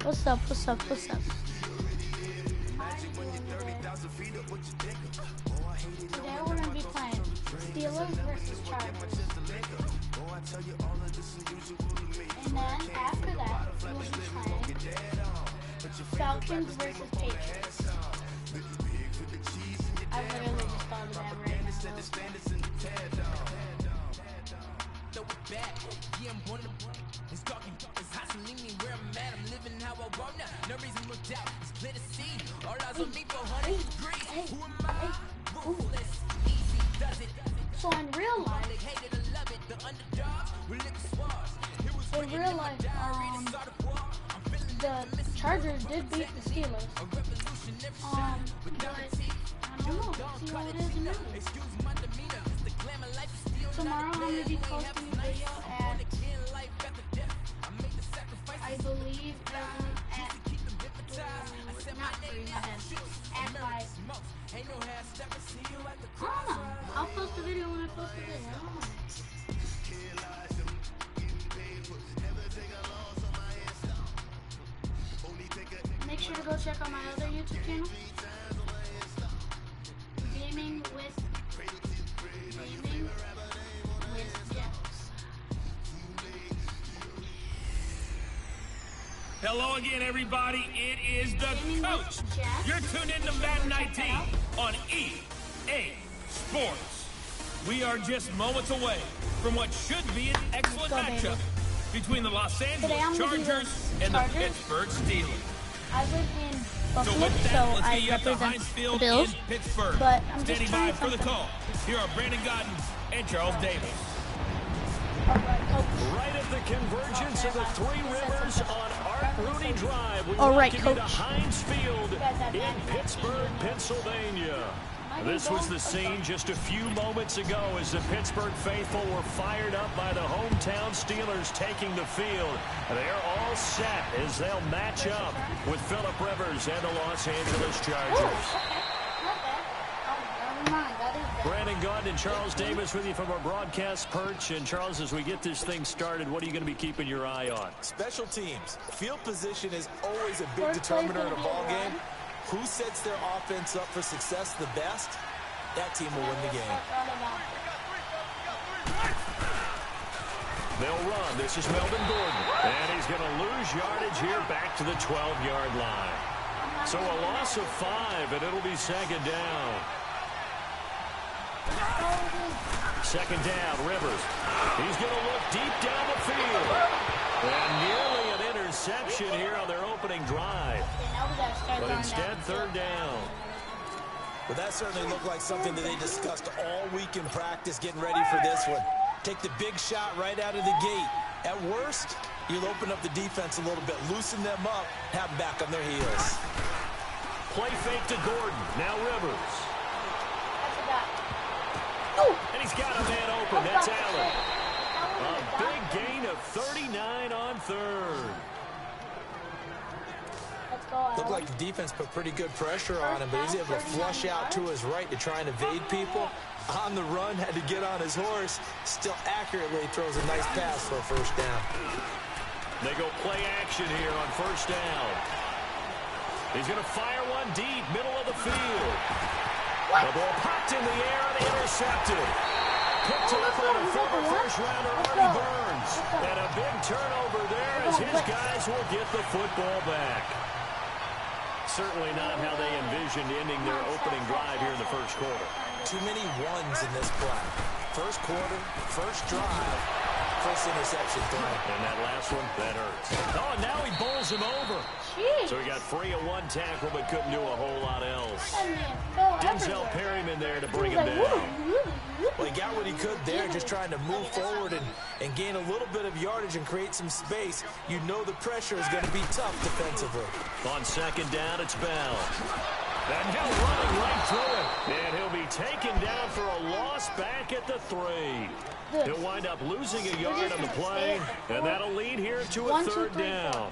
What's up? What's up? What's up? Today we're gonna be playing Steelers versus Chargers. And then after that, we'll be playing Falcons versus Patriots. I literally just thought of that right now. It's talking, it's hustling me where I'm at. I'm living how I want now. No reason to doubt. It's clear to see. All eyes on me for 100 degrees. Who am I? Ruthless. Easy does it. So in real life, the Chargers did beat the Steelers. But I don't know. See how it is in real life. Tomorrow I'm gonna be posting a video at, I believe, at 5. I don't know. I'll post the video when I post the video. I don't know. Make sure to go check out my other YouTube channel, Gaming with Jeffs. Hello again, everybody. It is the coach. You're tuned into Madden 19 on EA Sports. We are just moments away from what should be an excellent matchup between the Los Angeles Chargers and the Pittsburgh Steelers. I live in Buffalo, so I represent the Bills, but I'm just standing by for the call. Here are Brandon Godden and Charles Davis. Right at the convergence of the Three Rivers on Art Rooney Drive. We welcome you to Heinz Field in Pittsburgh, Pennsylvania. This was the scene just a few moments ago as the Pittsburgh faithful were fired up by the hometown Steelers taking the field. They're all set as they'll match up with Phillip Rivers and the Los Angeles Chargers. Brandon Godden and Charles Davis with you from our broadcast perch. And Charles, as we get this thing started, what are you going to be keeping your eye on? Special teams. Field position is always a big determiner in a ball game. Who sets their offense up for success the best, that team will win the game. They'll run. This is Melvin Gordon. And he's going to lose yardage here back to the 12-yard line. So a loss of 5, and it'll be second down. Second down, Rivers. He's going to look deep down the field. And nearly an interception here on their opening drive. But instead, third down. Well, that certainly looked like something that they discussed all week in practice getting ready for this one. Take the big shot right out of the gate. At worst, you'll open up the defense a little bit, loosen them up, have them back on their heels. Play fake to Gordon. Now Rivers. And he's got a man open. That's Allen. A big gain of 39 on third. Looked like the defense put pretty good pressure on him, but he's able to flush out to his right to try and evade people. On the run, had to get on his horse. Still accurately throws a nice pass for a first down. They go play action here on first down. He's going to fire one deep, middle of the field. The ball popped in the air and intercepted. Picked up on a former first-rounder, Artie Burns. And a big turnover there as his guys will get the football back. Certainly not how they envisioned ending their opening drive here in the first quarter. Too many ones in this play. First quarter, first drive, first interception throw. And that last one, that hurts. Oh, and now he bowls him over. Jeez. So he got free of one tackle but couldn't do a whole lot else. Denzel Perryman there to bring him down. Well, he got what he could there, just trying to move forward and gain a little bit of yardage and create some space. You know the pressure is going to be tough defensively. On second down, it's Bell. And he'll running right through it. And he'll be taken down for a loss back at the 3. He'll wind up losing a yard on the play, and that'll lead here to a third down.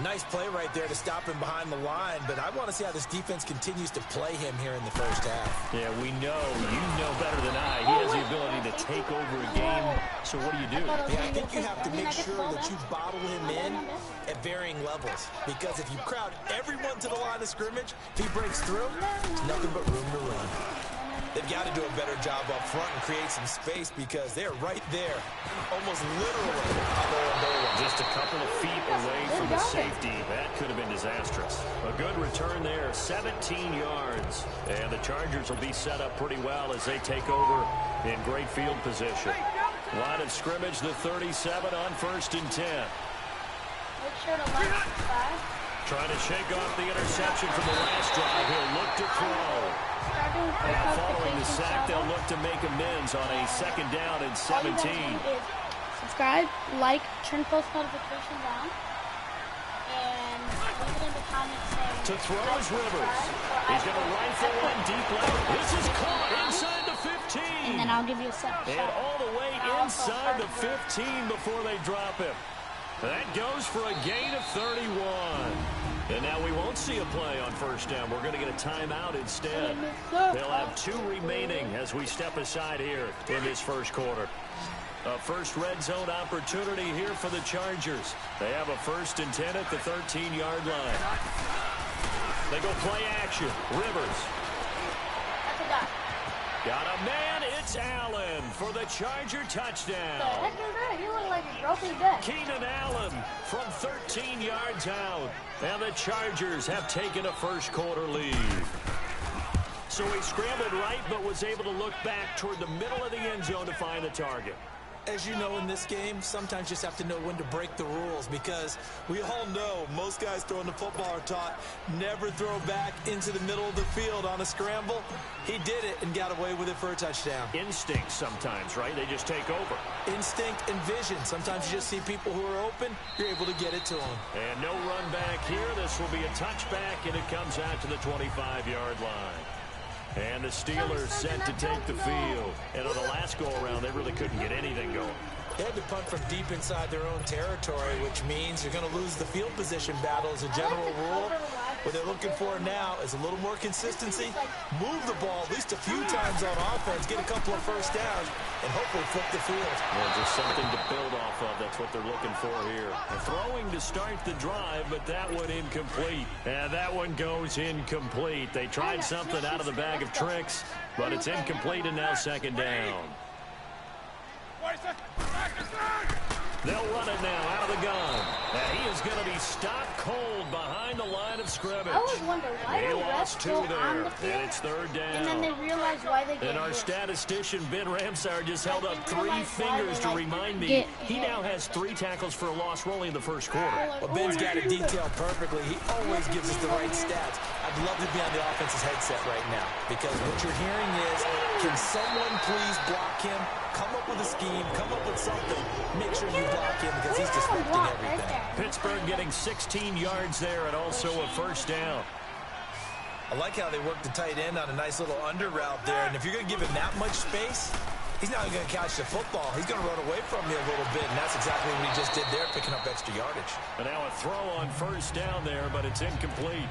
Nice play right there to stop him behind the line, but I want to see how this defense continues to play him here in the first half. Yeah, we know. You know better than I. He has the ability to take over a game. So what do? Yeah, I think you have to make sure that you bottle him in and at varying levels. Because if you crowd everyone to the line of scrimmage, if he breaks through, there's nothing but room to run. They've got to do a better job up front and create some space because they're right there, almost literally on their own goal line. Just a couple of feet away from the safety. That could have been disastrous. A good return there, 17 yards. And the Chargers will be set up pretty well as they take over in great field position. Line of scrimmage, the 37 on 1st and 10. Make sure to like, subscribe. Trying to shake off the interception from the last drive. He'll look to throw. Now following the sack, they'll look to make amends on a 2nd down and 17. All you guys do is subscribe, like, turn post notifications on, and leave it in the comments saying To throw is Rivers. He's going to rifle one deep left. This is caught inside the 15. and then I'll give you a shot. And all the way inside the 15 before they drop him. That goes for a gain of 31. And now we won't see a play on 1st down. We're going to get a timeout instead. They'll have 2 remaining as we step aside here in this 1st quarter. A first red zone opportunity here for the Chargers. They have a 1st and 10 at the 13-yard line. They go play action. Rivers. Got a man. It's Allen for the Charger touchdown. Heck is that? You look like you broke his back. Keenan Allen from 13 yards out. And the Chargers have taken a 1st quarter lead. So he scrambled right, but was able to look back toward the middle of the end zone to find the target. As you know, in this game, sometimes you just have to know when to break the rules because we all know most guys throwing the football are taught never throw back into the middle of the field on a scramble. He did it and got away with it for a touchdown. Instinct sometimes, right? They just take over. Instinct and vision. Sometimes you just see people who are open, you're able to get it to them. And no run back here. This will be a touchback, and it comes out to the 25-yard line. And the Steelers set to take the field. And on the last go-around, they really couldn't get anything going. They had to punt from deep inside their own territory, which means you're going to lose the field position battle as a general rule. What they're looking for now is a little more consistency, move the ball at least a few times on offense, get a couple of 1st downs, and hopefully flip the field. Well, just something to build off of. That's what they're looking for here. Throwing to start the drive, but that one incomplete. And that one goes incomplete. They tried something out of the bag of tricks, but it's incomplete and now 2nd down. They'll run it now out of the gun. And he is going to be stopped cold behind the line of scrimmage. I always wonder why He the lost refs 2 go on there, the field, and it's 3rd down. and then they realize why they get And our hit. statistician, Ben Ramsauer, just held up They 3 realize why fingers they to like remind me get he hit. now has 3 tackles for a loss rolling in the 1st quarter. Well, Ben's got it detailed perfectly. He always gives us the right stats. I'd love to be on the offense's headset right now because what you're hearing is, can someone please block him? Come up with a scheme. Come up with something. Make sure you block him because he's disrupting everything. Pittsburgh getting 16 yards there and also a 1st down. I like how they work the tight end on a nice little under route there. And if you're going to give him that much space, he's not going to catch the football. He's going to run away from you a little bit, and that's exactly what he just did there, picking up extra yardage. And now a throw on 1st down there, but it's incomplete.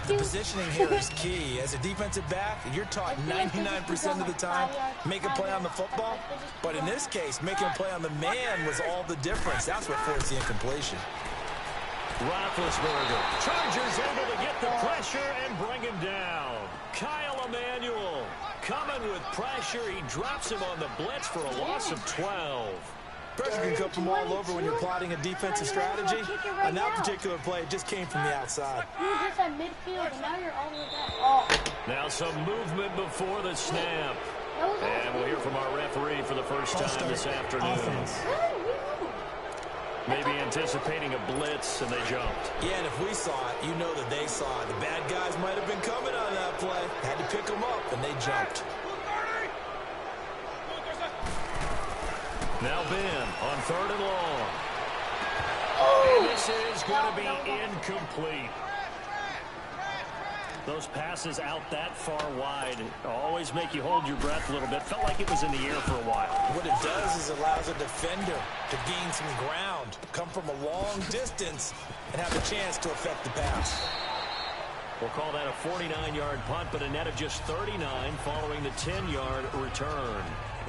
The positioning here is key. As a defensive back, you're taught 99% of the time, make a play on the football. But in this case, making a play on the man was all the difference. That's what forced the incompletion. Roethlisberger. Chargers able to get the pressure and bring him down. Kyle Emanuel coming with pressure. He drops him on the blitz for a loss of 12. Pressure can come from all over when you're plotting a defensive strategy. On that particular play, it just came from the outside. You were just at midfield, and now you're all the way back. Oh. Now some movement before the snap. And we'll hear from our referee for the first time this afternoon. Maybe anticipating a blitz, and they jumped. Yeah, and if we saw it, you know that they saw it. The bad guys might have been coming on that play. Had to pick them up, and they jumped. Now Ben on 3rd and long. And this is going to be incomplete. Those passes out that far wide always make you hold your breath a little bit. Felt like it was in the air for a while. What it does is allows a defender to gain some ground, come from a long distance, and have a chance to affect the pass. We'll call that a 49-yard punt, but a net of just 39 following the 10-yard return.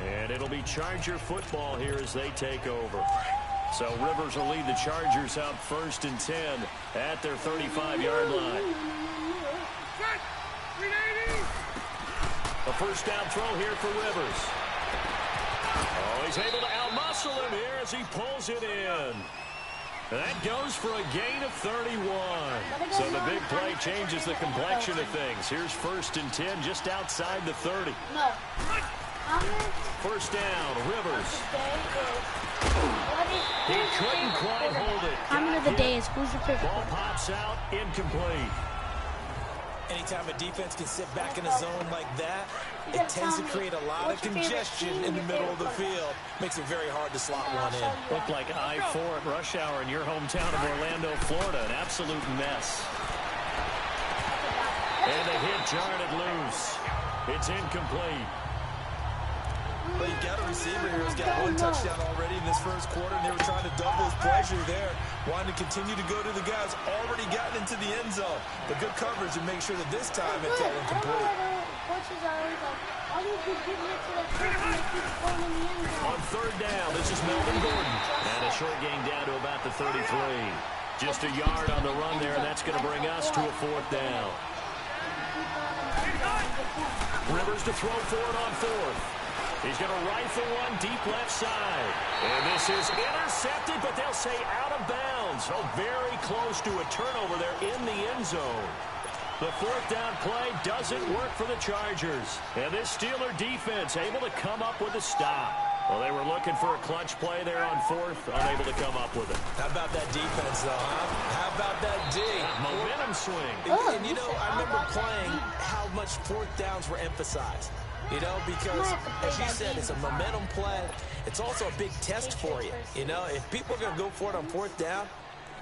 And it'll be Charger football here as they take over. So Rivers will lead the Chargers out 1st and 10 at their 35-yard line. A first down throw here for Rivers. Oh, he's able to outmuscle him here as he pulls it in. And that goes for a gain of 31. So the big play changes the complexion of things. Here's 1st and 10 just outside the 30. No. First down, Rivers. He couldn't quite hold it. Comment of the day is who's your favorite? Ball pops out, incomplete. Anytime a defense can sit back in a zone like that, it tends to create a lot of congestion in the middle of the field. Makes it very hard to slot one in. Looked like I-4 at rush hour in your hometown of Orlando, Florida. An absolute mess. And the hit jarred it loose. It's incomplete. Well, you've got a receiver here who's got 1 touchdown already in this first quarter, and they were trying to double his pleasure there. Wanting to continue to go to the guys already gotten into the end zone. But good coverage to make sure that this time it fell incomplete. On 3rd down, this is Melvin Gordon. And a short gain down to about the 33. Just a yard on the run there, and that's going to bring us to a 4th down. Rivers to throw for it on 4th. He's going to rifle one deep left side. And this is intercepted, but they'll say out of bounds. Oh, very close to a turnover there in the end zone. The 4th down play doesn't work for the Chargers. And this Steeler defense able to come up with a stop. Well, they were looking for a clutch play there on 4th, unable to come up with it. How about that defense, though, huh? How about that D? Momentum swing. And you know, I remember playing how much 4th downs were emphasized. You know, because, as you said, it's a momentum play. It's also a big test for you. You know, if people are going to go for it on 4th down,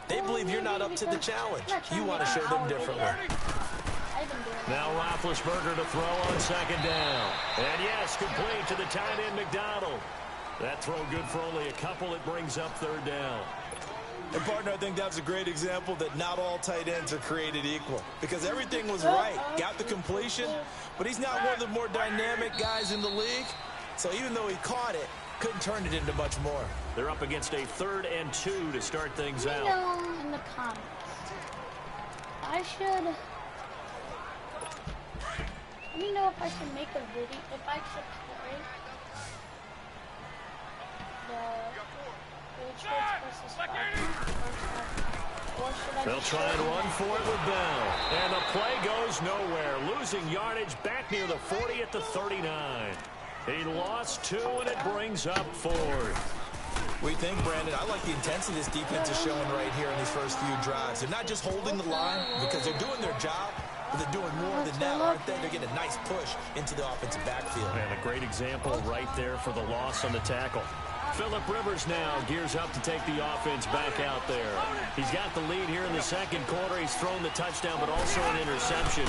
they believe you're not up to the challenge. You want to show them differently. Now Roethlisberger to throw on 2nd down. And yes, complete to the tight end McDonald. That throw good for only a couple. It brings up 3rd down. And, partner, I think that's a great example that not all tight ends are created equal. Because everything was right. Got the completion, but he's not one of the more dynamic guys in the league. So even though he caught it, couldn't turn it into much more. They're up against a 3rd and 2 to start things out. In the comments, let me know if I should make a video, if I should play the Patriots versus Falcons, or should I They'll try and run for it with Bell. And the play goes nowhere. Losing yardage back near the 40 at the 39. He lost 2, and it brings up 4th. We think, Brandon, I like the intensity this defense is showing right here in these first few drives. They're not just holding the line because they're doing their job, but they're doing more than that, aren't they? They're getting a nice push into the offensive backfield. And a great example right there for the loss on the tackle. Phillip Rivers now gears up to take the offense back out there. He's got the lead here in the 2nd quarter. He's thrown the touchdown, but also an interception.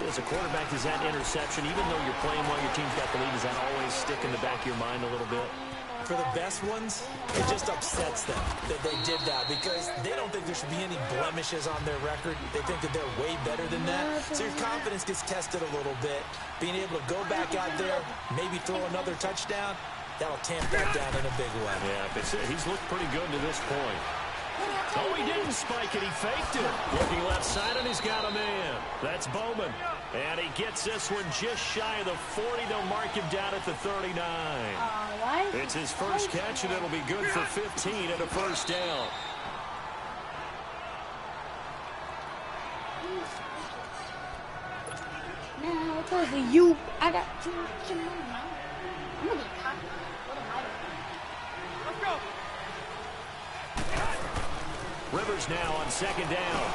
As a quarterback, is that interception, even though you're playing while your team's got the lead, does that always stick in the back of your mind a little bit? For the best ones, it just upsets them that they did that because they don't think there should be any blemishes on their record. They think that they're way better than that. So your confidence gets tested a little bit. Being able to go back out there, maybe throw another touchdown, that'll tamp that down in a big way. Yeah, he's looked pretty good to this point. Oh, he didn't spike it. He faked it. Looking left side, and he's got a man. That's Bowman. And he gets this one just shy of the 40. They'll mark him down at the 39. It's his first catch, and it'll be good for 15 and a first down. Now, because of you, I got two. I'm going to get cocky. What am I doing? Let's go. Rivers now on 2nd down.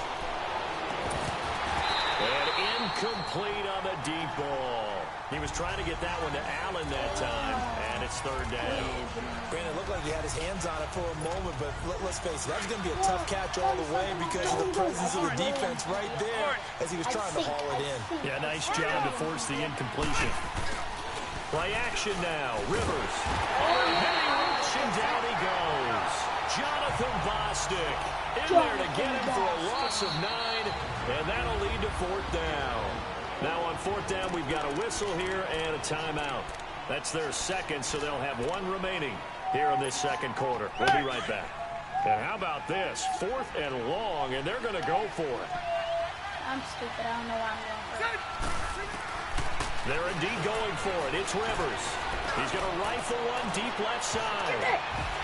And incomplete on the deep ball. He was trying to get that one to Allen that time, and it's 3rd down. Brandon, it looked like he had his hands on it for a moment, but let's face it, that was going to be a tough catch all the way because of the presence of the defense right there as he was trying to haul it in. Yeah, nice job to force the incompletion. Play action now. Rivers. Heavy rush, and down he goes. Jonathan Bostic in there to get him for a loss of 9, and that'll lead to 4th down. Now on 4th down, we've got a whistle here and a timeout. That's their 2nd, so they'll have 1 remaining here in this 2nd quarter. We'll be right back. And how about this? 4th and long, and they're going to go for it. I'm stupid. I don't know why I'm going for it. They're indeed going for it. It's Rivers. He's going to rifle one deep left side.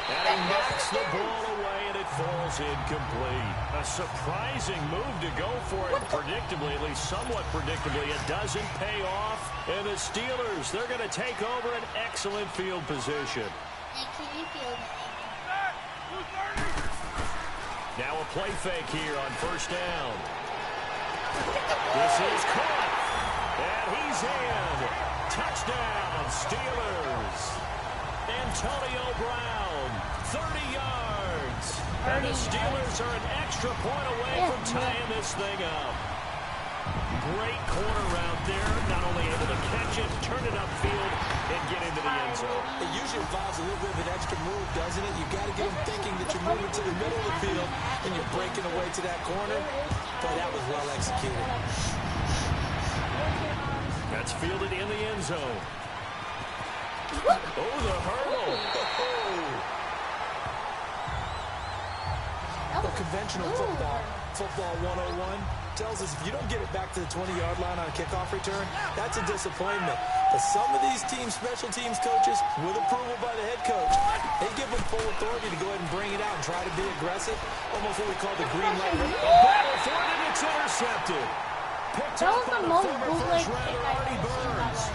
And he knocks the ball away, and it falls incomplete. A surprising move to go for it. Predictably, at least somewhat predictably, it doesn't pay off. And the Steelers, they're going to take over an excellent field position. And can you feel it? Now a play fake here on 1st down. This is caught. And he's in. Touchdown, Steelers. Antonio Brown, 30 yards. And the Steelers are an extra point away from tying this thing up. Great corner route there. Not only able to catch it, turn it upfield, and get into the end zone. It usually involves a little bit of an extra move, doesn't it? You've got to get them thinking that you're moving to the middle of the field and you're breaking away to that corner. But that was well executed. That's fielded in the end zone. Oh, the hurdle. Well, conventional football 101, tells us if you don't get it back to the 20-yard line on a kickoff return, that's a disappointment. But some of these teams, special teams coaches, with approval by the head coach, they give them full authority to go ahead and bring it out and try to be aggressive, almost what we call the green light. Battle for it, and it's intercepted. That was the most bootleg kick I've ever seen in my life.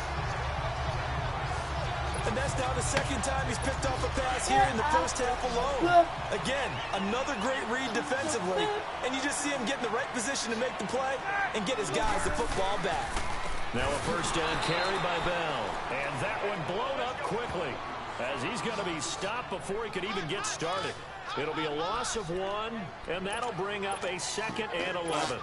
And that's now the 2nd time he's picked off a pass here in the first half alone. Again, another great read defensively. And you just see him get in the right position to make the play and get his guys the football back. Now a 1st down carry by Bell. And that one blown up quickly as he's going to be stopped before he could even get started. It'll be a loss of 1, and that'll bring up a 2nd and 11.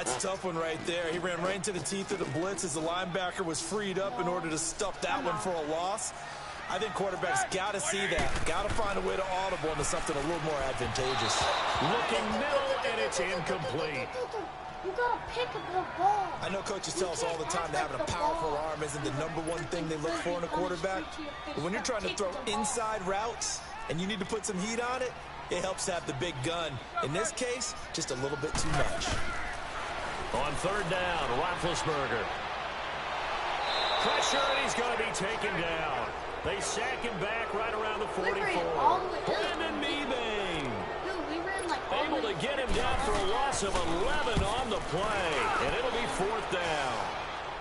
It's a tough one right there. He ran right into the teeth of the blitz as the linebacker was freed up in order to stuff that one for a loss. I think quarterbacks got to see that. Got to find a way to audible into something a little more advantageous. Looking middle, and it's incomplete. You got to pick up the ball. I know coaches tell us all the time that having a powerful arm isn't the #1 thing they look for in a quarterback. But when you're trying to throw inside routes and you need to put some heat on it, it helps have the big gun. In this case, just a little bit too much. On 3rd down, Roethlisberger. Pressure, and he's going to be taken down. They sack him back right around the 44. Brandon Meebane able to get him down for a loss of 11 on the play, and it'll be 4th down.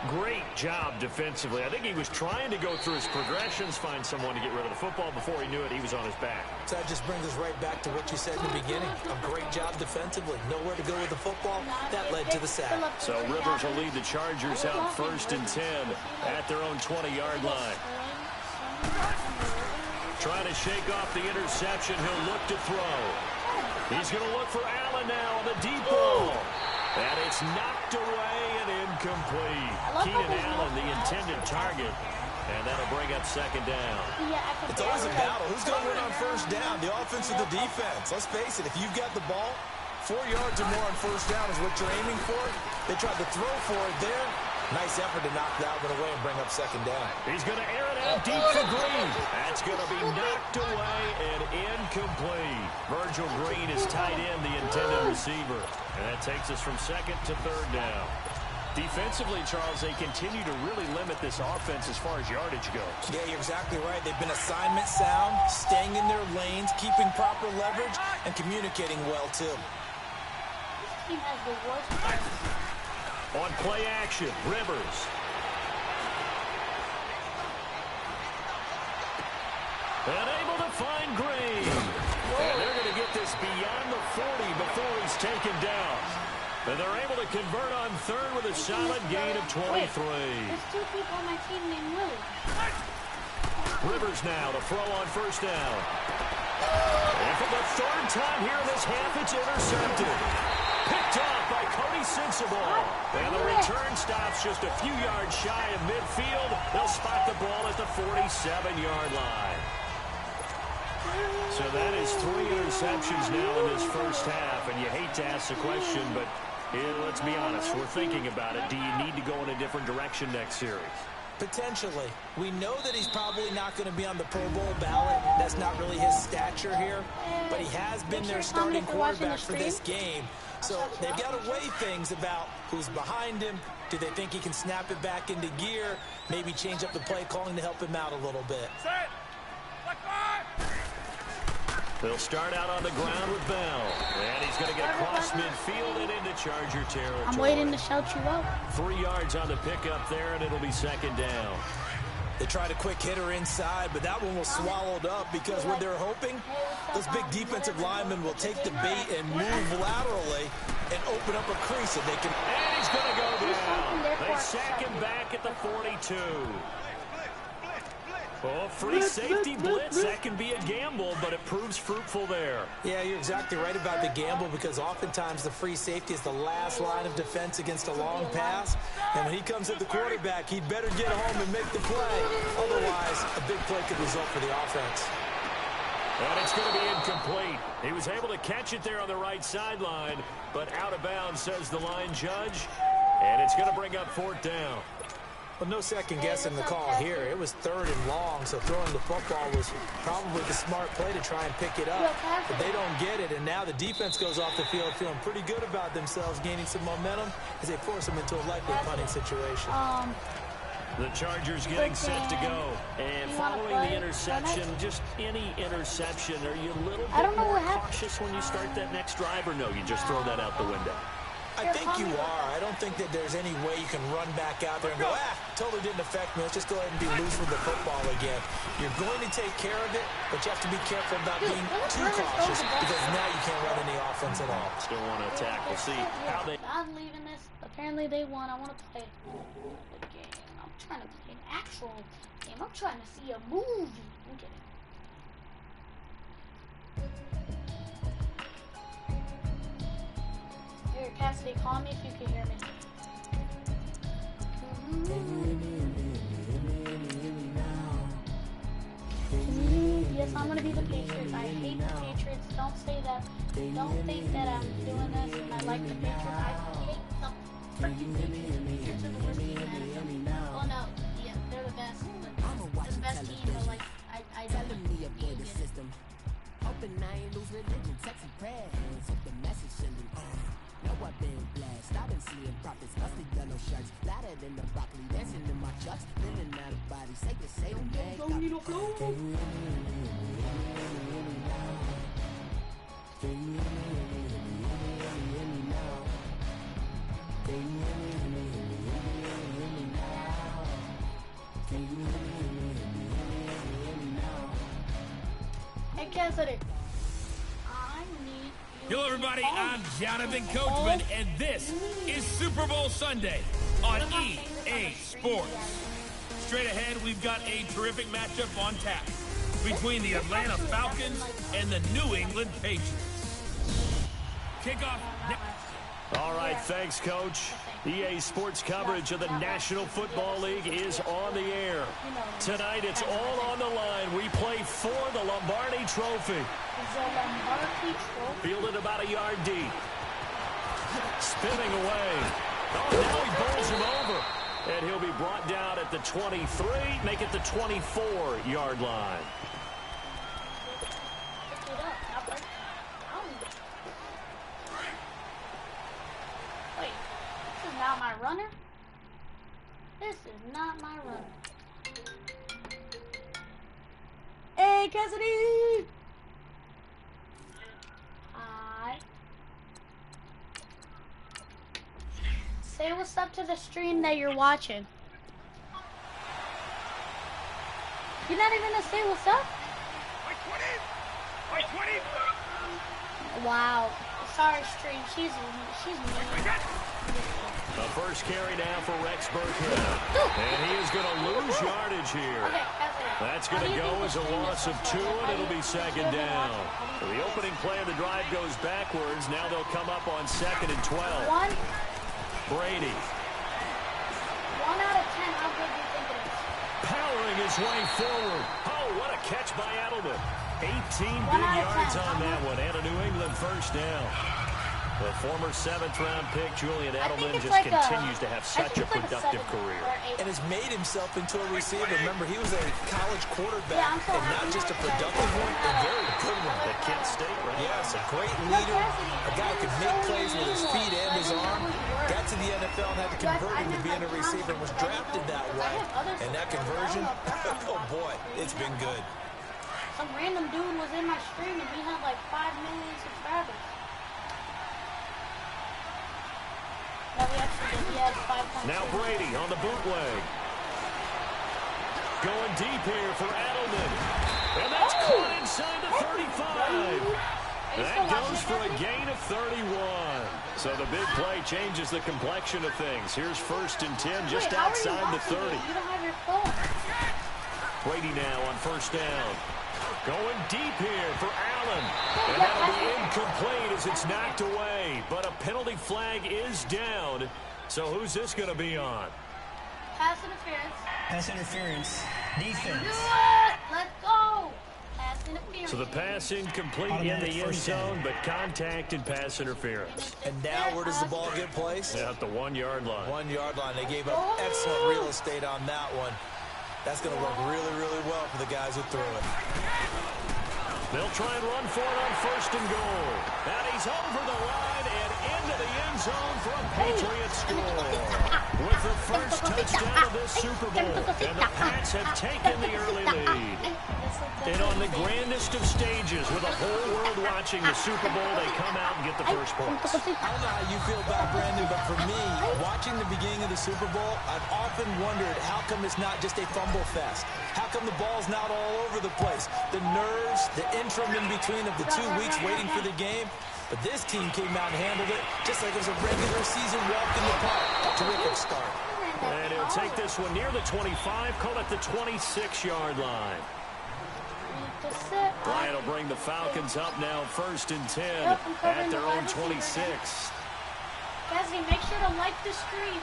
Great job defensively. I think he was trying to go through his progressions, find someone to get rid of the football. Before he knew it, he was on his back. So that just brings us right back to what you said in the beginning. A great job defensively. Nowhere to go with the football. That led to the sack. So Rivers will lead the Chargers out 1st and 10 at their own 20-yard line. Trying to shake off the interception. He'll look to throw. He's going to look for Allen now on the deep ball. And it's knocked away and incomplete. Keenan Allen, the intended target. And that'll bring up 2nd down. It's always a battle. Who's going to win on 1st down? The offense or the defense? Let's face it, if you've got the ball, 4 yards or more on 1st down is what you're aiming for. They tried to throw for it there. Nice effort to knock that one away and bring up 2nd down. He's going to air it out deep for Green. That's going to be knocked away and incomplete. Virgil Green is tied in, the intended receiver. And that takes us from 2nd to 3rd down. Defensively, Charles, they continue to really limit this offense as far as yardage goes. Yeah, you're exactly right. They've been assignment sound, staying in their lanes, keeping proper leverage, and communicating well, too. This team has the worst defense. On play action, Rivers. And able to find Green. And they're going to get this beyond the 40 before he's taken down. And they're able to convert on 3rd with a solid gain of 23. There's 2 people on my team named Willie. Rivers now to throw on 1st down. And for the 3rd time here in this half, it's intercepted. Picked off by Cody Sensabaugh. And the return stops just a few yards shy of midfield. They'll spot the ball at the 47-yard line. So that is 3 interceptions now in this first half. And you hate to ask the question, but let's be honest. We're thinking about it. Do you need to go in a different direction next series? Potentially. We know that he's probably not going to be on the Pro Bowl ballot. That's not really his stature here. But he has been their starting quarterback for this game. So they've got to weigh things about who's behind him. Do they think he can snap it back into gear? Maybe change up the play calling to help him out a little bit. They'll start out on the ground with Bell. And he's going to get across midfield and into Charger territory. I'm waiting to shout you out. 3 yards on the pickup there, and it'll be second down. They tried a quick hitter inside, but that one was swallowed up because what they're hoping, those big defensive linemen will take the bait and move laterally and open up a crease that they can. And he's going to go down. They sack him back at the 42. Oh, free safety blitz. That can be a gamble, but it proves fruitful there. Yeah, you're exactly right about the gamble because oftentimes the free safety is the last line of defense against a long pass. And when he comes at the quarterback, he'd better get home and make the play. Otherwise, a big play could result for the offense. And it's going to be incomplete. He was able to catch it there on the right sideline, but out of bounds, says the line judge. And it's going to bring up 4th down. Well, no second guessing the call here. It was 3rd and long, so throwing the football was probably the smart play to try and pick it up. But they don't get it, and now the defense goes off the field feeling pretty good about themselves, gaining some momentum as they force them into a likely punting situation. The Chargers getting set to go. And following the interception, just any interception, are you a little bit more cautious when you start that next drive, or no, you just throw that out the window? I think you are. I don't think that there's any way you can run back out there and go, totally didn't affect me. Let's just go ahead and be loose with the football again. You're going to take care of it, but you have to be careful about being too cautious because now you can't run any offense at all. Still want to attack. We'll see how they... I'm leaving this. Apparently they won. I want to play the game. I'm trying to play an actual game. I'm trying to see a movie. I'm kidding. Cassidy, call me if you can hear me. Yes, I'm gonna be the Patriots. I hate the Patriots. Don't say that. Don't think that I'm doing this and I like the Patriots. I hate the freaking Patriots. The Patriots are the worst team in the NFL. Well, no, yeah, they're the best. But they're the best team, but like, I don't need the system. Hoping I ain't lose religion, text and prayers. Hope the message sending. No, I've been blessed. I've been seeing prophets, mustard yellow shirts, louder than the broccoli, dancing in my chucks, living out of body, say the same thing. Hey, Cassidy. Hello, everybody. I'm Jonathan Coachman, and this is Super Bowl Sunday on EA Sports. Straight ahead, we've got a terrific matchup on tap between the Atlanta Falcons and the New England Patriots. Kickoff. All right, thanks, Coach. EA Sports coverage of the National Football League is on the air. Tonight, it's all on the line. We play for the Lombardi Trophy. Fielded about a yard deep. Spinning away. Oh, now he bowls him over. And he'll be brought down at the 23, make it the 24-yard line. Not my runner. This is not my runner. Hey, Cassidy! Hi. Say what's up to the stream that you're watching. You're not even gonna say what's up? Wow. Sorry, stream. She's mean. The first carry now for Rex Burkhead. And he is going to lose yardage here. That's going to go as a loss of 2, and it'll be second down. The opening play of the drive goes backwards. Now they'll come up on 2nd and 12. Brady. 1 out of 10, how good do you think it is? Powering his way forward. Oh, what a catch by Edelman. 18 big yards on that one, and a New England first down. The former 7th-round pick, Julian Edelman, just like continues to have such a productive career. And has made himself into a receiver. Remember, he was a college quarterback, and not just a productive one, a very good one. At Kent State, right? Yes, a great leader, a guy who could make plays with his feet and his arm. Got to the NFL and had to convert into being a receiver and was drafted that way. And that conversion, oh boy, it's been good. Some random dude was in my stream and he had like 5 million subscribers. No, he actually did. He had 500. Now Brady on the bootleg. Going deep here for Edelman. And that's caught inside the 35. That goes for a gain of 31. So the big play changes the complexion of things. Here's 1st and 10 just outside the 30. You don't have your phone. Brady now on 1st down. Going deep here for Allen. And that'll be incomplete as it's knocked away. But a penalty flag is down. So who's this going to be on? Pass interference. Pass interference. Defense. Do it! Let's go! Pass interference. So the pass incomplete in the end zone, but contact and pass interference. And now where does the ball get placed? At the 1-yard line. 1-yard line. They gave up excellent real estate on that one. That's going to work really, really well for the guys who threw it. They'll try and run for it on 1st and goal. And he's over the line and into the end zone for a Patriots score. With the first touchdown of this Super Bowl. And the Pats have taken the early lead. And on the grandest of stages, with the whole world watching the Super Bowl, they come out and get the first points. I don't know how you feel about Brandon, but for me, watching the beginning of the Super Bowl, I've often wondered how come it's not just a fumble fest? How come the ball's not all over the place? The nerves, the interim in between of the 2 weeks waiting for the game. But this team came out and handled it just like it was a regular season walk in the park. Terrific start. And he'll take this one near the 25, call it the 26-yard line. Bryant will bring the Falcons up now 1st and 10 at their own 26. Cassidy, make sure to like the stream.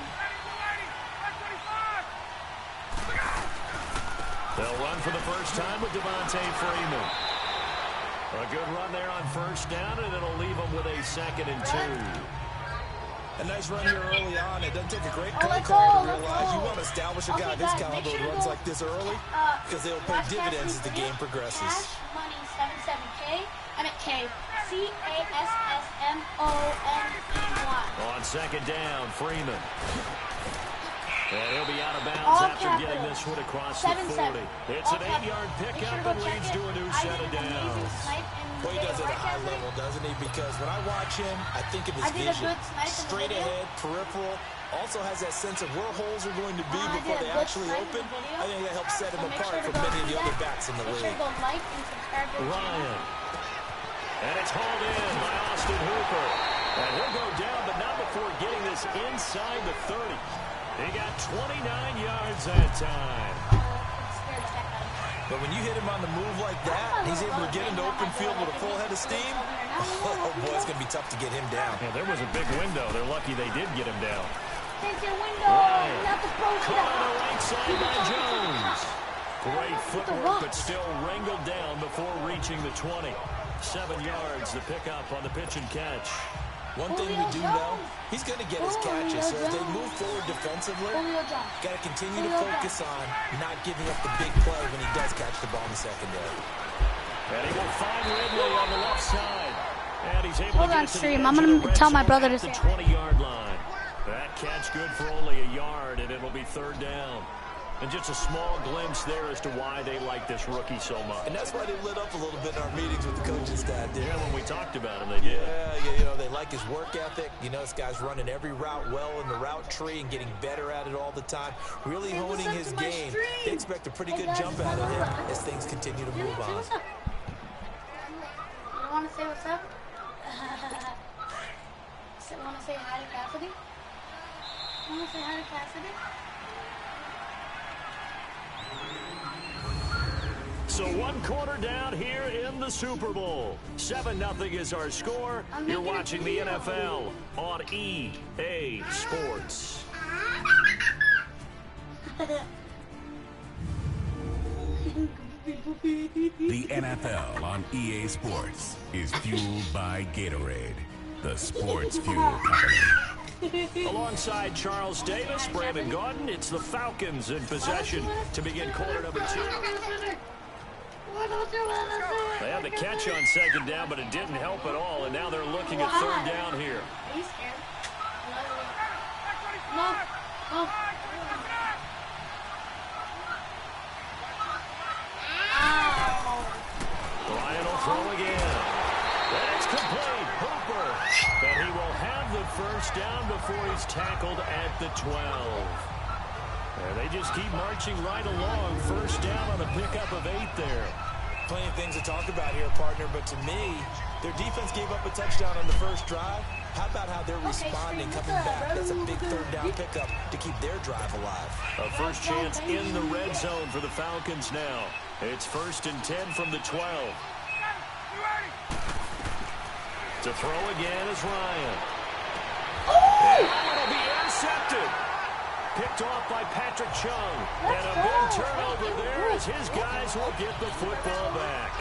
They'll run for the first time with Devontae Freeman. A good run there on 1st down, and it'll leave them with a 2nd and 2. A nice run here early on. It doesn't take a great play caller to realize you want to establish a guy this caliber who runs like this early because they'll pay dividends as the game progresses. Cash Money 77K. I meant K. CASSMONEY. On 2nd down, Freeman. And he'll be out of bounds after getting this one across the 40. It's an 8-yard pickup and leads to a new set of downs. Well, he does it at a high level, doesn't he? Because when I watch him, I think of his vision. Straight ahead, peripheral. Also has that sense of where holes are going to be before they actually open. I think that helps set him apart from many of the other backs in the league. Ryan. And it's hauled in by Austin Hooper. And he'll go down, but not before getting this inside the 30. He got 29 yards that time. But when you hit him on the move like that, he's able to get into open field with a full head of steam. Oh, boy, it's going to be tough to get him down. Yeah, there was a big window. They're lucky they did get him down. Take your window. Ryan. Not the pro Caught on the right side by Jones. Great footwork, but still wrangled down before reaching the 20. 7 yards, the pickup on the pitch and catch. One thing we do know, he's going to get his catches. So as they move forward defensively, got to continue to focus on not giving up the big play when he does catch the ball in the secondary. And he will find Ridley on the left side. And he's able Hold to on, get to stream. the I'm edge going of to the tell red my zone brother to at the say 20-yard line. That catch good for only a yard, and it'll be 3rd down. And just a small glimpse there as to why they like this rookie so much. And that's why they lit up a little bit in our meetings with the coaching staff. Yeah, when we talked about him, they did. Yeah, you know, they like his work ethic. You know, this guy's running every route well in the route tree and getting better at it all the time. Really honing his game. They expect a pretty good jump out of him as things continue to move on. You want to say what's up? Want to say hi to Cassidy? Want to say hi to Cassidy? So 1 quarter down here in the Super Bowl. 7-0 is our score. You're watching the NFL on EA Sports. The NFL on EA Sports is fueled by Gatorade, the Sports Fuel Company. Alongside Charles Davis, Brandon Gaudin, it's the Falcons in possession to begin quarter number 2. They had the catch on second down, but it didn't help at all, and now they're looking at third down here. Are you scared? No. No. Ryan will throw again. And it's complete. Hooper. But he will have the first down before he's tackled at the 12. And they just keep marching right along. First down on a pickup of 8 there. Plenty of things to talk about here, partner, but to me, their defense gave up a touchdown on the first drive. How about how they're responding, coming back? That's a big third down pickup to keep their drive alive. A first chance in the red zone for the Falcons now. It's 1st and 10 from the 12. To throw again is Ryan. And it'll be intercepted. Picked off by Patrick Chung. And a big turnover there as his guys will get the football back.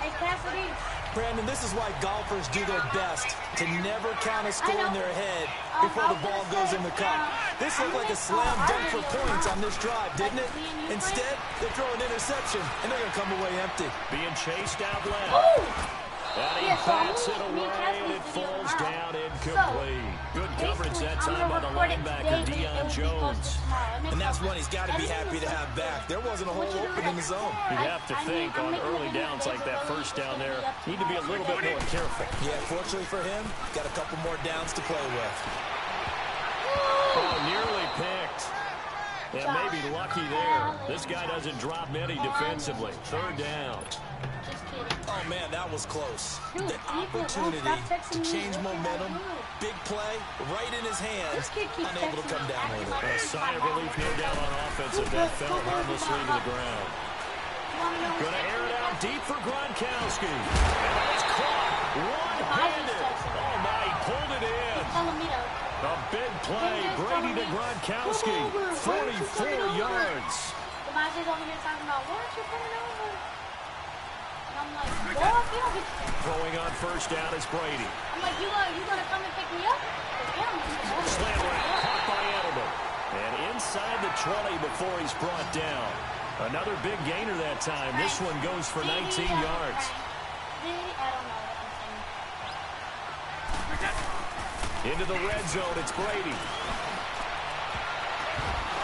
Hey, Cassidy. Brandon, this is why golfers do their best to never count a score in their head before the ball goes in the cup. This looked like a slam dunk for points on this drive, didn't it? Instead, they throw an interception, and they're going to come away empty. Being chased out left. And he bats it away, and it falls down incomplete. Good coverage that time by the linebacker, Deion Jones. And that's one he's got to be happy to have back. There wasn't a hole open in the zone. You'd have to think on early downs like that first down there, need to be a little bit more careful. Yeah, fortunately for him, got a couple more downs to play with. Oh, nearly picked. Yeah, maybe lucky there. This guy doesn't drop many defensively. Third down. Oh, man, that was close. The opportunity to change momentum, big play, right in his hands, unable to come down with it. A sigh of relief here down on offensive. That fell harmlessly to the ground. Going to air it out deep for Gronkowski. And that is caught one-handed. Oh, my, he pulled it in. A big play. Brady to Gronkowski. 44 yards. The Magic over here talking about, why aren't you coming over? I'm like, boy, if you don't get... Throwing on first down is Brady. I'm like, you gonna come and pick me up? Slam route, caught by Edelman. And inside the 20 before he's brought down. Another big gainer that time. This one goes for 19 yards. I don't know what I'm saying. Into the red zone, it's Brady.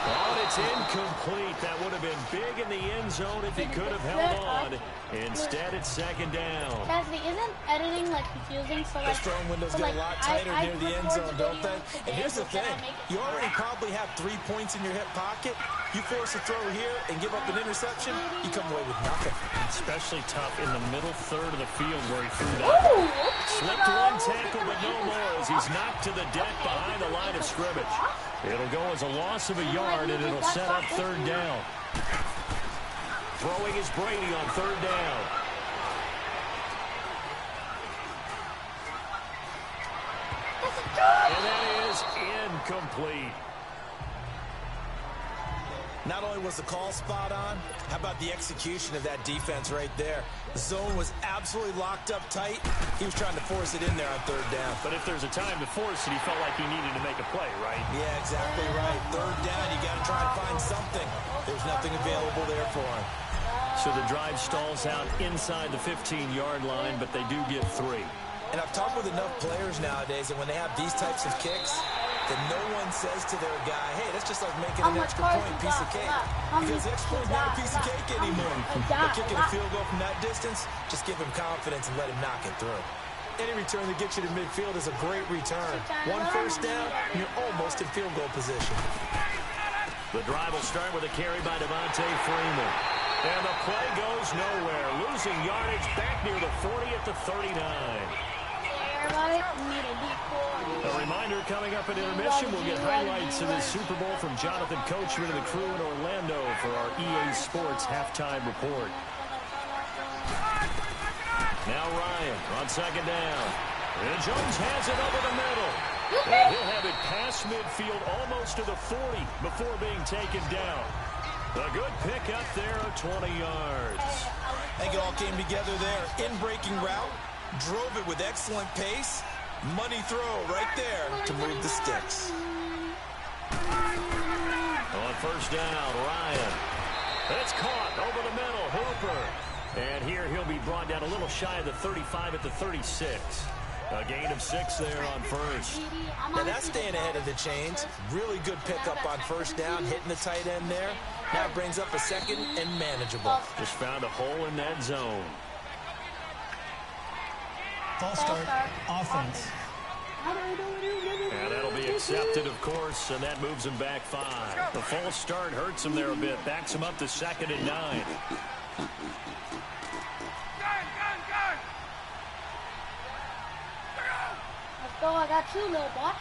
Oh, and it's incomplete. That would have been big in the end zone if he could have held on. Instead, it's second down. Cassidy, isn't editing like confusing? So like, the strong windows get a lot tighter near the end zone, don't they? And here's the thing. You already probably have 3 points in your hip pocket. You force a throw here and give up an interception, you come away with nothing. Especially tough in the middle third of the field where he threw that. Slipped one tackle, but no more as he's knocked to the deck behind the line of scrimmage. It'll go as a loss of a yard, and it'll set up third down. Throwing is Brady on third down. And that is incomplete. Not only was the call spot on, how about the execution of that defense right there? The zone was absolutely locked up tight. He was trying to force it in there on third down. But if there's a time to force it, he felt like he needed to make a play, right? Yeah, exactly right. Third down, you got to try and find something. There's nothing available there for him. So the drive stalls out inside the 15-yard line, but they do get 3. And I've talked with enough players nowadays that when they have these types of kicks, that no one says to their guy, hey, that's just like making an extra point piece of cake. Because the extra point's not a piece of cake anymore. But kicking a field goal from that distance, just give him confidence and let him knock it through. Any return that gets you to midfield is a great return. One first down, and you're almost in field goal position. The drive will start with a carry by Devontae Freeman. And the play goes nowhere. Losing yardage back near the 40 at the 39. A reminder, coming up at intermission, we'll get highlights of the Super Bowl from Jonathan Coachman and the crew in Orlando for our EA Sports halftime report. Now Ryan on second down. And Jones has it over the middle. And he'll have it past midfield almost to the 40 before being taken down. A good pickup there of 20 yards. I think it all came together there. In-breaking route, drove it with excellent pace, Money throw right there to move the sticks. On first down, Ryan. It's caught over the middle, Hooper. And here he'll be brought down a little shy of the 35 at the 36. A gain of 6 there on first. Now that's staying ahead of the chains. Really good pickup on first down, hitting the tight end there. Now brings up a second and manageable. Just found a hole in that zone. False start, offense. And that'll be accepted, of course, and that moves him back 5. The false start hurts him there a bit. Backs him up to 2nd and 9. Let's go, I got you, little boy.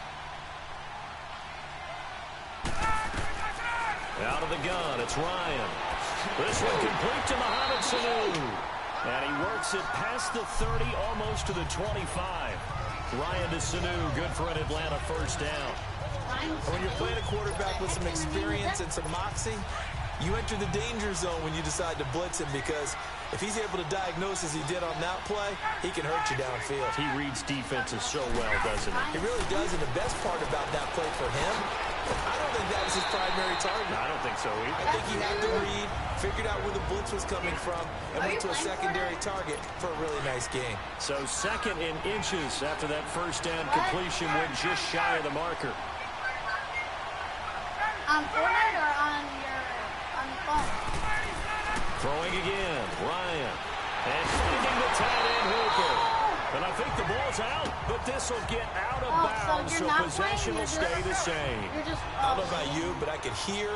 Out of the gun, it's Ryan. This one complete to Mohamed Sanu. And he works it past the 30, almost to the 25. Ryan to Sanu, good for an Atlanta first down. And when you're playing a quarterback with some experience and some moxie, you enter the danger zone when you decide to blitz him, because if he's able to diagnose as he did on that play, he can hurt you downfield. He reads defenses so well, doesn't he? He really does, and the best part about that play for him, I don't think that was his primary target. I don't think so either. I think he had to read, figured out where the blitz was coming from, and went to a secondary target for a really nice gain. So 2nd in inches after that first down completion, went just shy of the marker. On Fortnite or on the phone? Throwing again, Ryan. And finding the tight end Hooper. And I think the ball's out, but this will get out of bounds, so possession will stay the same. I don't know about you, but I could hear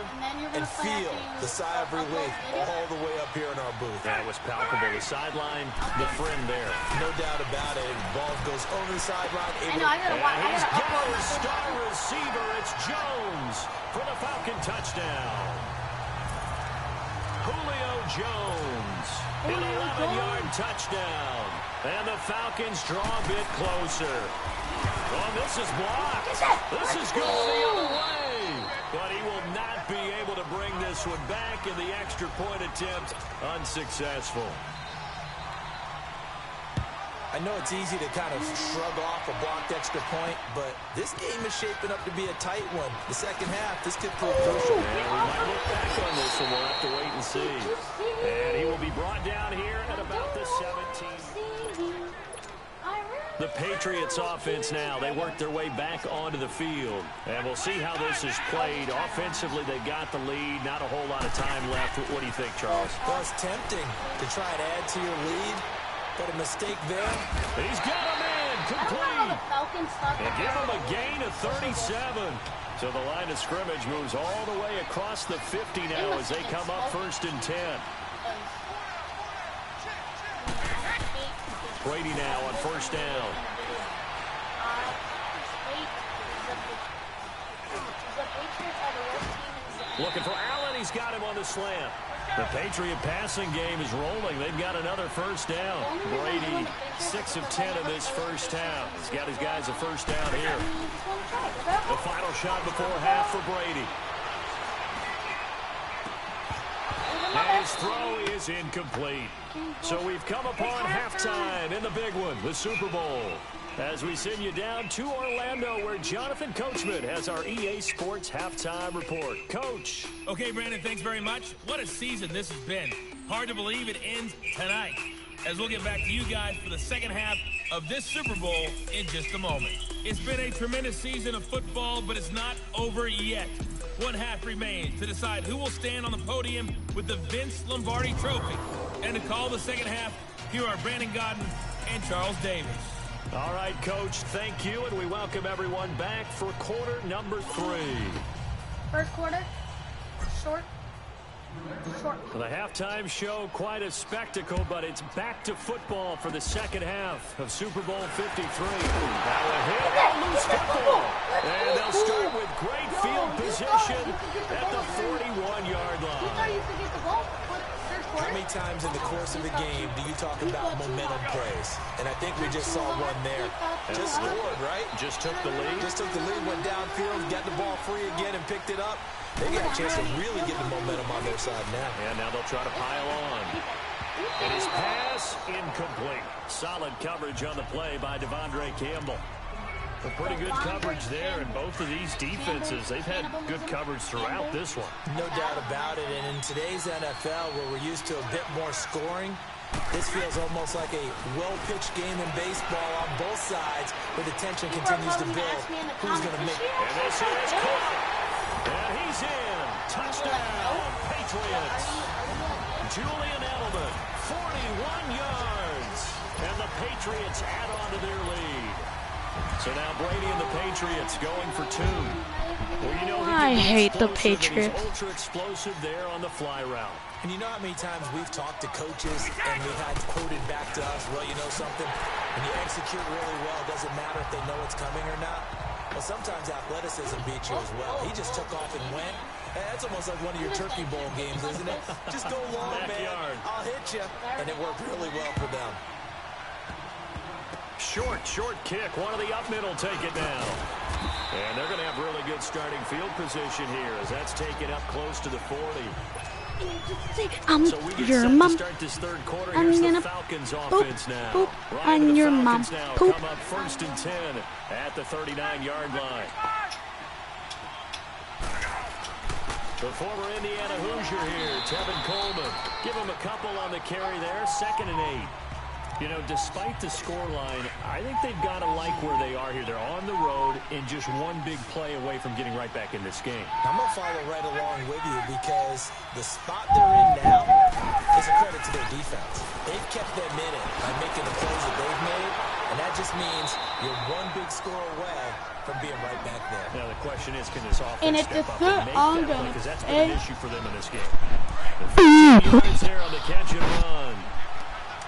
and feel the sigh of relief all the way up here in our booth. That was palpable. The sideline, the friend there. No doubt about it. Ball goes over the sideline. I know, I gotta Got his star receiver. It's Jones for the Falcon touchdown. Julio Jones. An 11-yard touchdown. And the Falcons draw a bit closer. Oh, this is blocked. This is going the other way. But he will not be able to bring this one back, and the extra point attempt unsuccessful. I know it's easy to kind of shrug off a blocked extra point, but this game is shaping up to be a tight one. The second half, this could prove crucial. And we might look back on this, and we'll have to wait and see. And he will be brought down here at about the 17. The Patriots offense now. They work their way back onto the field. And we'll see how this is played. Offensively, they got the lead. Not a whole lot of time left. What do you think, Charles? Well, it's tempting to try and add to your lead, but a mistake there. He's got him in. Complete. And give him a gain of 37. So the line of scrimmage moves all the way across the 50 now as they come up 1st and 10. Brady now on first down. Looking for Allen. He's got him on the slant. The Patriot passing game is rolling. They've got another first down. Brady, 6 of 10 in this first half. He's got his guys a first down here. The final shot before half for Brady. And his throw is incomplete. So we've come upon halftime in the big one, the Super Bowl. As we send you down to Orlando, where Jonathan Coachman has our EA Sports halftime report. Coach. Okay, Brandon, thanks very much. What a season this has been. Hard to believe it ends tonight, as we'll get back to you guys for the second half of this Super Bowl in just a moment. It's been a tremendous season of football, but it's not over yet. One half remains to decide who will stand on the podium with the Vince Lombardi Trophy. And to call the second half, here are Brandon Godden and Charles Davis. All right, Coach, thank you, and we welcome everyone back for quarter number 3. First quarter, short. The halftime show, quite a spectacle, but it's back to football for the second half of Super Bowl 53. Now a hit on loose football, and they'll start with great field position at the 41-yard line. How many times in the course of the game do you talk about momentum plays? And I think we just saw one there. Just scored, right? Just took the lead. Just took the lead, went downfield, got the ball free again, and picked it up. They got a chance to really get the momentum on their side now. And now they'll try to pile on. And his pass incomplete. Solid coverage on the play by Devondre Campbell. A pretty good coverage there, and both of these defenses, they've had good coverage throughout this one. No doubt about it, and in today's NFL, where we're used to a bit more scoring, this feels almost like a well-pitched game in baseball on both sides, where the tension continues to build. Who's going to make it? And this is caught. And he's in. Touchdown, Patriots. Julian Edelman, 41 yards. And the Patriots add on to their lead. So now Brady and the Patriots going for 2. Well, you know, I hate the Patriots. Ultra explosive there on the fly route. And you know how many times we've talked to coaches and we've had quoted back to us, well, you know something? When you execute really well, it doesn't matter if they know it's coming or not. Well, sometimes athleticism beats you as well. He just took off and went. That's almost like one of your Turkey Bowl games, isn't it? Just go long, man. I'll hit you. And it worked really well for them. Short kick. One of the up middle take it now. And they're going to have really good starting field position here as that's taken up close to the 40. I'm so your mom. Start this third quarter. I'm Here's gonna the Falcons poop, offense now. poop Ryan, on the your Falcons mom. now Poop. come up 1st and 10 at the 39-yard line. The former Indiana Hoosier here, Tevin Coleman. Give him a couple on the carry there. 2nd and 8. You know, despite the scoreline, I think they've got to like where they are here. They're on the road and just one big play away from getting right back in this game. I'm going to follow right along with you because the spot they're in now is a credit to their defense. They've kept them in it by making the plays that they've made, and that just means you're one big score away from being right back there. Now the question is, can this offense And if step up the and make that play? Because that's been an issue for them in this game. The 15 yards there on the catch and run.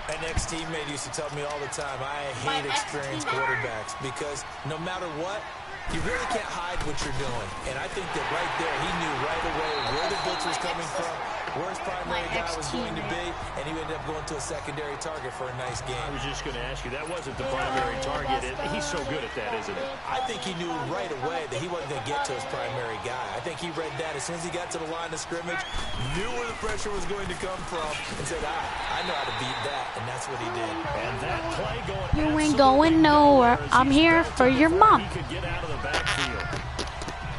An ex-teammate used to tell me all the time, I hate experienced quarterbacks because no matter what, you really can't hide what you're doing. And I think that right there, he knew right away where the blitz was coming from, where his primary guy was going to be, and he ended up going to a secondary target for a nice game. I was just going to ask you, that wasn't the primary target. He's so good at that, isn't he? I think he knew right away that he wasn't going to get to his primary guy. I think he read that as soon as he got to the line of scrimmage, knew where the pressure was going to come from, and said, I know how to beat that, and that's what he did. And that play going You ain't going nowhere. I'm here for your mom. He could get out of the backfield.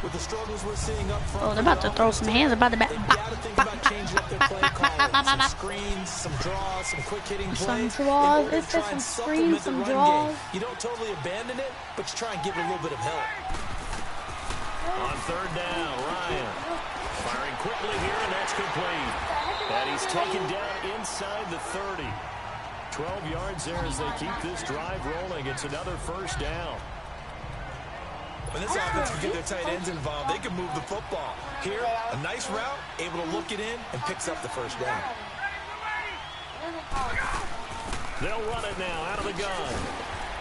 With the struggles we're seeing up front, Oh, they're about to throw some hands. About to they've got to think about changing up their play calling. Some screens, some draws, some quick hitting plays. Some draws. It's just some screens, some draws. You don't totally abandon it, but you try and give it a little bit of help. On 3rd down, Ryan firing quickly here, and that's complete. And he's taken down inside the 30. 12 yards there as they keep this drive rolling. It's another 1st down. When this offense can get their tight ends involved, they can move the football. Here, a nice route, able to look it in, and picks up the 1st down. They'll run it now out of the gun.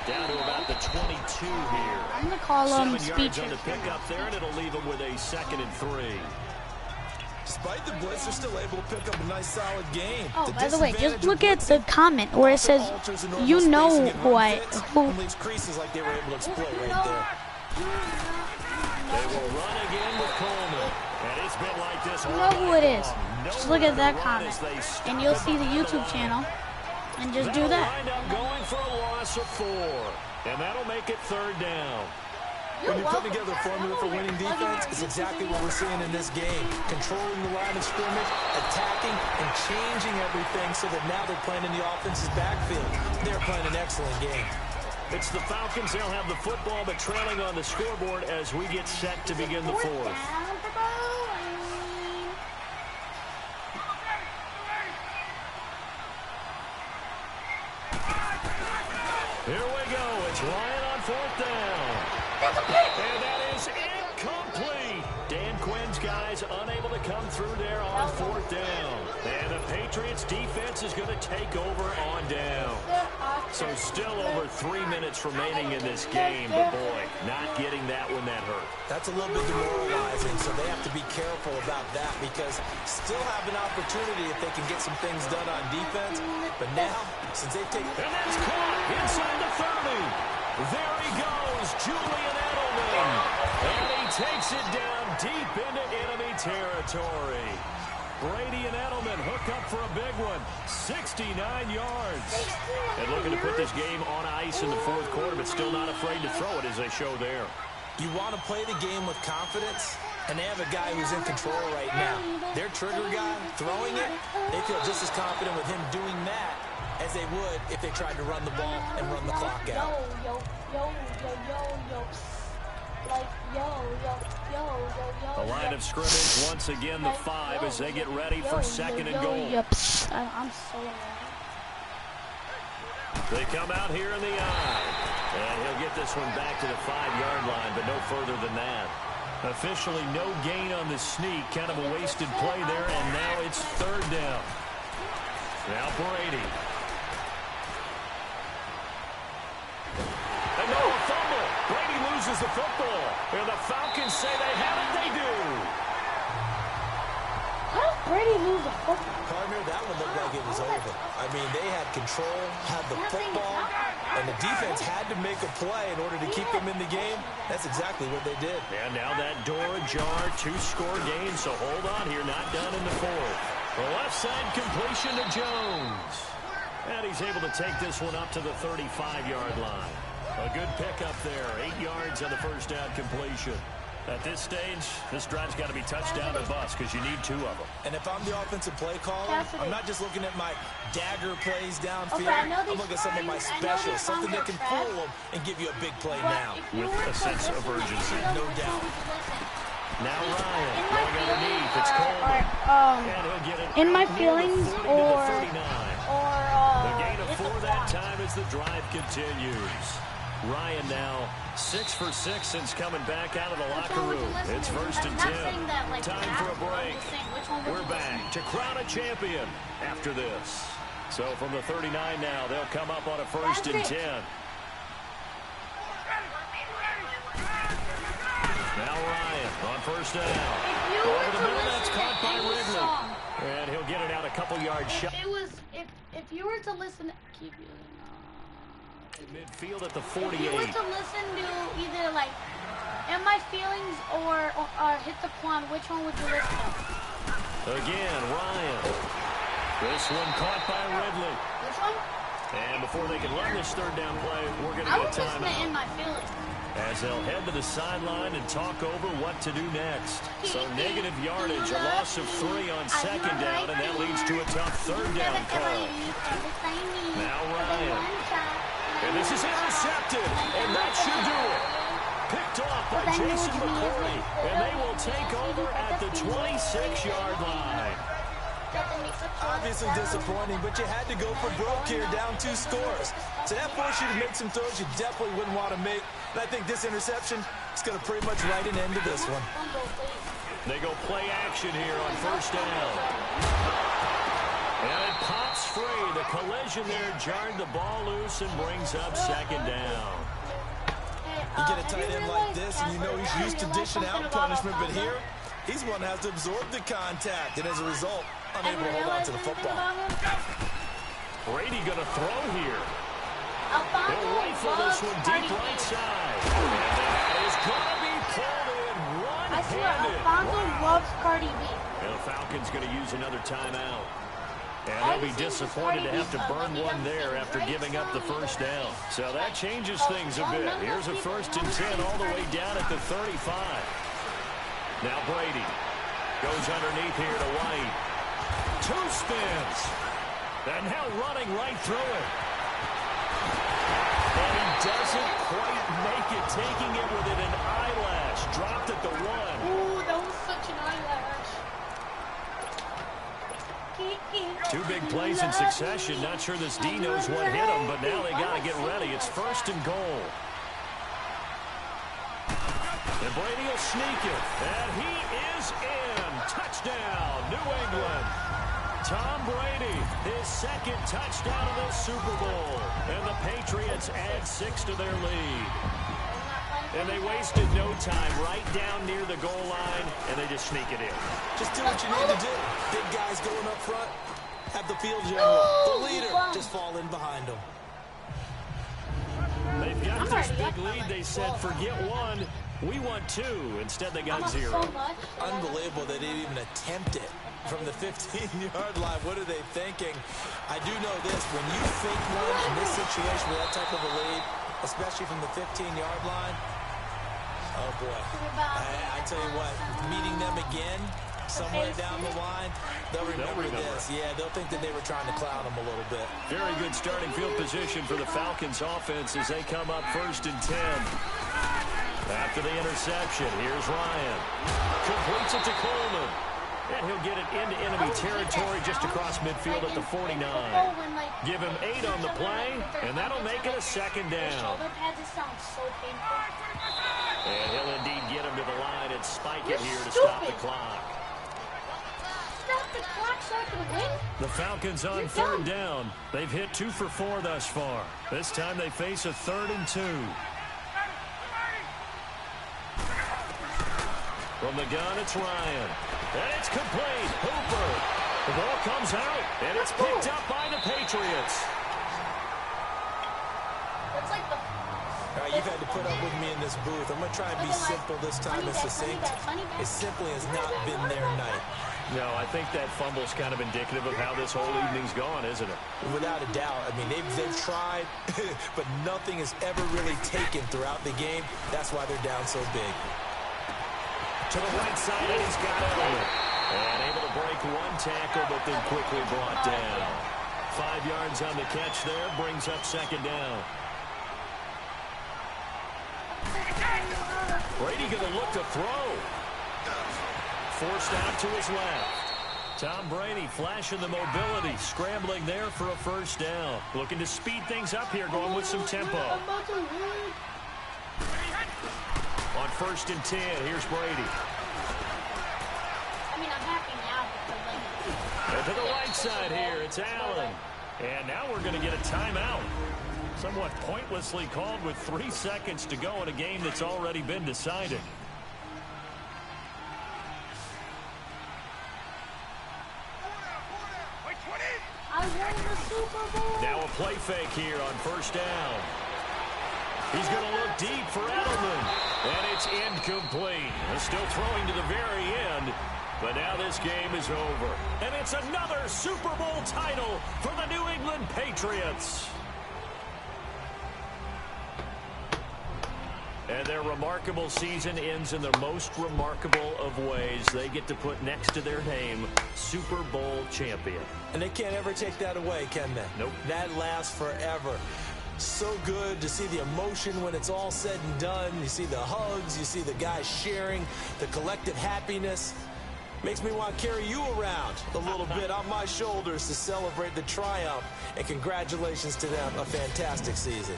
Down to about the 22 here. I'm going to call them 7 yards on speeches. the pickup there, and it'll leave them with a 2nd and 3. Despite the blitz, they're still able to pick up a nice, solid game. Oh, by the way, just look at the comment where it says, you know who leaves creases like they were able to exploit right there. They will run again with Coleman. And it's been like this You know who it is. Just look at that run comment, as they stop and you'll it see the on YouTube line. channel, and just do They'll that. wind up going for a loss of 4. And that'll make it 3rd down. When you put together a formula for winning defense, it's exactly what we're seeing in this game. Controlling the line of scrimmage, attacking, and changing everything so that now they're playing in the offense's backfield. They're playing an excellent game. It's the Falcons. They'll have the football, but trailing on the scoreboard as we get set to begin the 4th. Here we go. It's Ryan on 4th down. And that is incomplete. Dan Quinn's guys unable to come through there on 4th down. And the Patriots defense is going to take over on down. So still over 3 minutes remaining in this game, but boy, not getting that one that hurt. That's a little bit demoralizing, so they have to be careful about that because still have an opportunity if they can get some things done on defense. But now, since they take... And that's caught inside the 30. There he goes, Julian Edelman. And he takes it down deep into enemy territory. Brady and Edelman hook up for a big one. 69 yards. And looking to put this game on ice in the 4th quarter, but still not afraid to throw it as as they show there. You want to play the game with confidence, and they have a guy who's in control right now. Their trigger guy, throwing it, they feel just as confident with him doing that as they would if they tried to run the ball and run the clock out. The line of scrimmage, once again, the 5 as they get ready for second and goal. I'm so loud. They come out here in the eye. And he'll get this one back to the 5-yard line, but no further than that. Officially no gain on the sneak. Kind of a wasted play there, and now it's third down. Now Brady. And no, a fumble. Brady loses the football. And the Falcons say they have it. They do. How did Brady lose the football? Partner, that one looked like it was over. I mean, they had control, had the football, and the defense had to make a play in order to keep them in the game. That's exactly what they did. And now that door ajar, 2-score game, so hold on here, not done in the 4th. The left side completion to Jones. And he's able to take this one up to the 35-yard line. A good pickup there, 8 yards on the first down completion. At this stage, this drive's got to be touchdown or bust because you need 2 of them. And if I'm the offensive play caller, I'm not just looking at my dagger plays downfield. Okay, I'm looking at some of my specials, something that can fool them and give you a big play now. With a sense of urgency. No doubt. Now Ryan going underneath. It's Coleman. And he'll get it in my near the feelings 40 to or the 39. The gain of 4 that time as the drive continues. Ryan now 6 for 6 since coming back out of the locker room. It's first and 10. Time for a break. We're back to crown a champion after this. So from the 39 now, they'll come up on a first and 10. Now Ryan on first down. Over the middle, that's caught by Ridley. And he'll get it out a couple yards shot. If you were to listen, keep using midfield at the 48. If you were to listen to either like In My Feelings or Hit the Quan, which one would you listen to? Again, Ryan. This one caught by Ridley. Which one? And before they can run this third down play, we're going to get a timeout. I would listen to In My Feelings. As they'll head to the sideline and talk over what to do next. So negative yardage, a loss of 3 on second down, and that leads to a tough third down call. Now Ryan. And this is intercepted, and that should do it. Picked off by Jason McCourty, and they will take over at the 26-yard line. Obviously disappointing, but you had to go for broke here, down 2 scores. So that forced you to make some throws you definitely wouldn't want to make. And I think this interception is going to pretty much write an end to this one. They go play action here on first down. And it pops free. The collision there jarred the ball loose and brings up second down. You get a tight end like this, and you know he's used to dishing out punishment, but here, he's one that has to absorb the contact, and as a result, unable to hold on to the football. Brady going to throw here. He'll rifle this one deep right side. And that is going to be pulled in one-handed. I swear, Alfonso loves Cardi B. And the Falcons going to use another timeout. And they'll be disappointed to have to burn one there after giving up the first down. So that changes things a bit. Here's a first and 10 all the way down at the 35. Now Brady goes underneath here to White. 2 spins. And now running right through it. And he doesn't quite make it, taking it within an eyelash. Dropped at the 1. Ooh, that was such an eyelash. 2 big plays in succession. Not sure this D knows what hit him, but now they got to get ready. It's first and goal. And Brady will sneak it. And he is in. Touchdown, New England. Tom Brady, his second touchdown of the Super Bowl. And the Patriots add 6 to their lead. And they wasted no time right down near the goal line, and they just sneak it in. Just do what you need to do. Big guys going up front. Have the field general, the leader, just fall in behind them. They've got this big lead. They said, forget 1. We want 2. Instead, they got 0. Unbelievable they didn't even attempt it from the 15-yard line. What are they thinking? I do know this. When you fake one in this situation with that type of a lead, especially from the 15-yard line. Oh, boy. I tell you what, meeting them again somewhere down the line, they'll remember this. Yeah, they'll think that they were trying to clown them a little bit. Very good starting field position for the Falcons offense as they come up 1st and 10. After the interception, here's Ryan. Completes it to Coleman. And he'll get it into enemy territory just across midfield at the 49. Give him 8 on the play, and that'll make it a 2nd down. And he'll indeed get him to the line and spike it here to stop the clock. Stop the clock so I can win? The Falcons on 3rd down. They've hit 2 for 4 thus far. This time they face a 3rd and 2. From the gun, it's Ryan. And it's complete. Hooper. The ball comes out, and it's picked up by the Patriots. That's like the... All right, you've had to put up with me in this booth. I'm going to try and be simple this time and succinct. It simply has not been their night. No, I think that fumble's kind of indicative of how this whole evening's gone, isn't it? Without a doubt. I mean, they've tried, but nothing is ever really taken throughout the game. That's why they're down so big. To the right side, and he's got it. And able to break 1 tackle, but then quickly brought down. 5 yards on the catch there, brings up 2nd down. Brady going to look to throw. Forced out to his left. Tom Brady flashing the mobility, scrambling there for a 1st down. Looking to speed things up here, going with some tempo. On 1st and 10, here's Brady. I mean, I'm happy now because, And to the right side here, it's Allen. And now we're going to get a timeout. Somewhat pointlessly called with 3 seconds to go in a game that's already been decided. I won the Super Bowl. Now a play fake here on 1st down. He's going to look deep for Edelman. And it's incomplete. Still throwing to the very end. But now this game is over. And it's another Super Bowl title for the New England Patriots. And their remarkable season ends in the most remarkable of ways. They get to put next to their name, Super Bowl champion. And they can't ever take that away, can they? Nope. That lasts forever. So good to see the emotion when it's all said and done. You see the hugs, you see the guys sharing, the collective happiness. Makes me want to carry you around a little bit on my shoulders to celebrate the triumph. And congratulations to them, a fantastic season.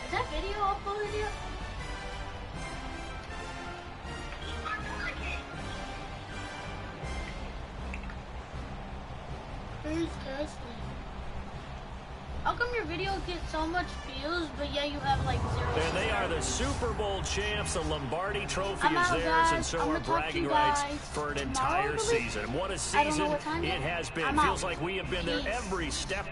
Is that video uploaded yet? How come your video gets so much views, but yet you have like 0? And they are the Super Bowl champs. The Lombardi Trophy I'm is out, theirs, guys. and so I'm are gonna talk to bragging you rights guys for an tomorrow, entire I believe. season. What a I don't know season what time it yet. has been. I'm Feels out. like we have been there Peace. every step